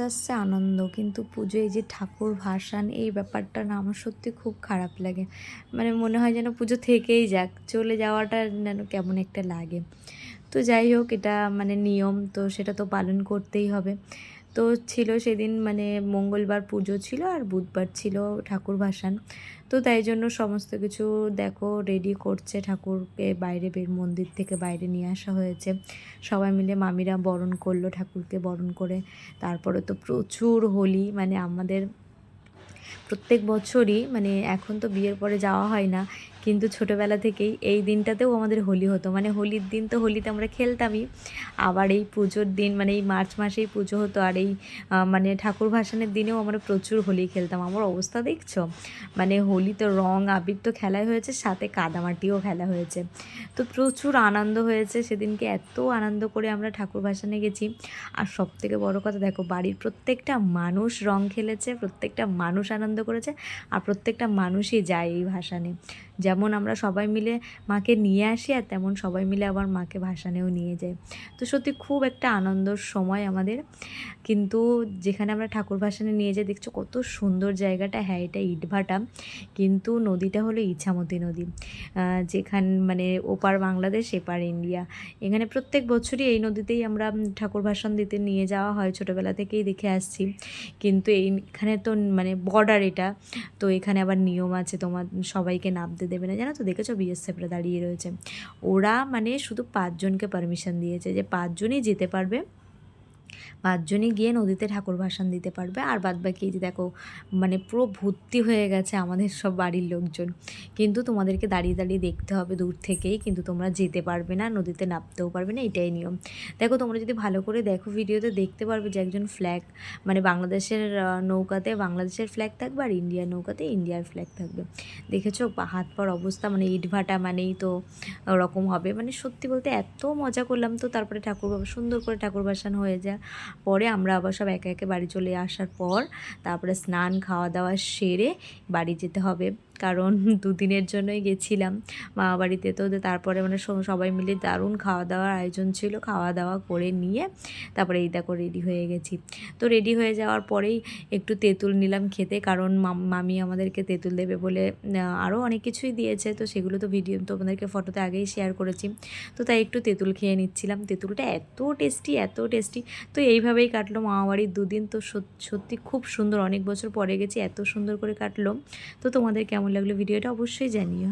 আসছে আনন্দ, কিন্তু পুজো এই যে ঠাকুর ভাসান এই ব্যাপারটা না আমার সত্যি খুব খারাপ লাগে। মানে মনে হয় যেন পুজো থেকেই যাক, চলে যাওয়াটা যেন কেমন একটা লাগে। তো যাই হোক, এটা মানে নিয়ম, তো সেটা তো পালন করতেই হবে। তো ছিল সেদিন মানে মঙ্গলবার পুজো ছিল আর বুধবার ছিল ঠাকুর ভাসান। তো তাই জন্য সমস্ত কিছু দেখো রেডি করছে, ঠাকুরকে বাইরে মন্দির থেকে বাইরে নিয়ে আসা হয়েছে। সবাই মিলে মামিরা বরণ করলো, ঠাকুরকে বরণ করে। তারপরে তো প্রচুর হোলি, মানে আমাদের প্রত্যেক বছরই, মানে এখন তো বিয়ের পরে যাওয়া হয় না, কিন্তু ছোটোবেলা থেকেই এই দিনটাতেও আমাদের হোলি হতো। মানে হোলির দিন তো হোলিতে আমরা খেলতামই, আবার এই পুজোর দিন মানে এই মার্চ মাসেই পুজো হতো, আর এই মানে ঠাকুর ভাসানের দিনেও আমরা প্রচুর হোলি খেলতাম। আমার অবস্থা দেখছো, মানে হোলি তো রং আবির তো খেলাই হয়েছে, সাথে কাদামাটিও খেলা হয়েছে। তো প্রচুর আনন্দ হয়েছে সেদিনকে, এত আনন্দ করে আমরা ঠাকুর ভাসানে গেছি। আর সবথেকে বড় কথা দেখো, বাড়ির প্রত্যেকটা মানুষ রং খেলেছে, প্রত্যেকটা মানুষ আনন্দ করেছে, আর প্রত্যেকটা মানুষই যায় এই ভাসানে। যেমন আমরা সবাই মিলে মাকে নিয়ে আসি, আর তেমন সবাই মিলে আবার মাকে ভাসানেও নিয়ে যায়। তো সত্যি খুব একটা আনন্দর সময় আমাদের। কিন্তু যেখানে আমরা ঠাকুর ভাসানে নিয়ে যাই, দেখছো কত সুন্দর জায়গাটা। হ্যাঁ, এটা ইটভাটা, কিন্তু নদীটা হলো ইছামতি নদী, যেখান মানে ওপার বাংলাদেশ এপার ইন্ডিয়া। এখানে প্রত্যেক বছরই এই নদীতেই আমরা ঠাকুর ভাসান দিতে নিয়ে যাওয়া হয়, ছোটোবেলা থেকেই দেখে আসছি। কিন্তু এইখানে তো মানে বর্ডার এটা, তো এখানে আবার নিয়ম আছে, তোমার সবাইকে নামতে দেবে না, জানো তো? দেখেছো বিএসএফরা দাঁড়িয়ে রয়েছে। ওরা মানে শুধু 5 জনকে পারমিশন দিয়েছে, যে 5 জনই যেতে পারবে, 5 জনই গিয়ে নদীতে ঠাকুর ভাসান দিতে পারবে। আর বাদবাকি এই যে দেখো, মানে পুরো ভর্তি হয়ে গেছে আমাদের সব বাড়ির লোকজন। কিন্তু তোমাদেরকে দাঁড়িয়ে দাঁড়িয়ে দেখতে হবে দূর থেকেই, কিন্তু তোমরা যেতে পারবে না, নদীতে নামতেও পারবে না, এটাই নিয়ম। দেখো তোমরা যদি ভালো করে দেখো ভিডিওতে দেখতে পারবে যে একজন ফ্ল্যাগ, মানে বাংলাদেশের নৌকাতে বাংলাদেশের ফ্ল্যাগ থাকবে, আর ইন্ডিয়ার নৌকাতে ইন্ডিয়ার ফ্ল্যাগ থাকবে। দেখেছো হাত পার অবস্থা, মানে ইটভাটা মানেই তো ওরকম হবে। মানে সত্যি বলতে এত মজা করলাম। তো তারপরে সুন্দর করে ঠাকুর ভাসান হয়ে যায়। পরে আমরা আবার সব একে একে বাড়ি চলে আসার পর তারপরে স্নান খাওয়া দাওয়া সেরে বাড়ি যেতে হবে, কারণ 2 দিনের জন্যই গেছিলাম মামা বাড়িতে। তো তারপরে মানে সবাই মিলে দারুণ খাওয়া দাওয়ার আয়োজন ছিল, খাওয়া দাওয়া করে নিয়ে তারপরে এই দেখো রেডি হয়ে গেছি। তো রেডি হয়ে যাওয়ার পরেই একটু তেঁতুল নিলাম খেতে, কারণ মামি আমাদেরকে তেঁতুল দেবে বলে আরও অনেক কিছুই দিয়েছে, তো সেগুলো তো ভিডিও তোমাদেরকে ফটোতে আগেই শেয়ার করেছি। তো তাই একটু তেঁতুল খেয়ে নিচ্ছিলাম। তেঁতুলটা এত টেস্টি, এত টেস্টি। তো এইভাবেই কাটলো মামাবাড়ির 2 দিন। তো সত্যি খুব সুন্দর, অনেক বছর পরে গেছি, এত সুন্দর করে কাটলো। তো তোমাদের কেমন লাগলো ভিডিওটা অবশ্যই জানিও।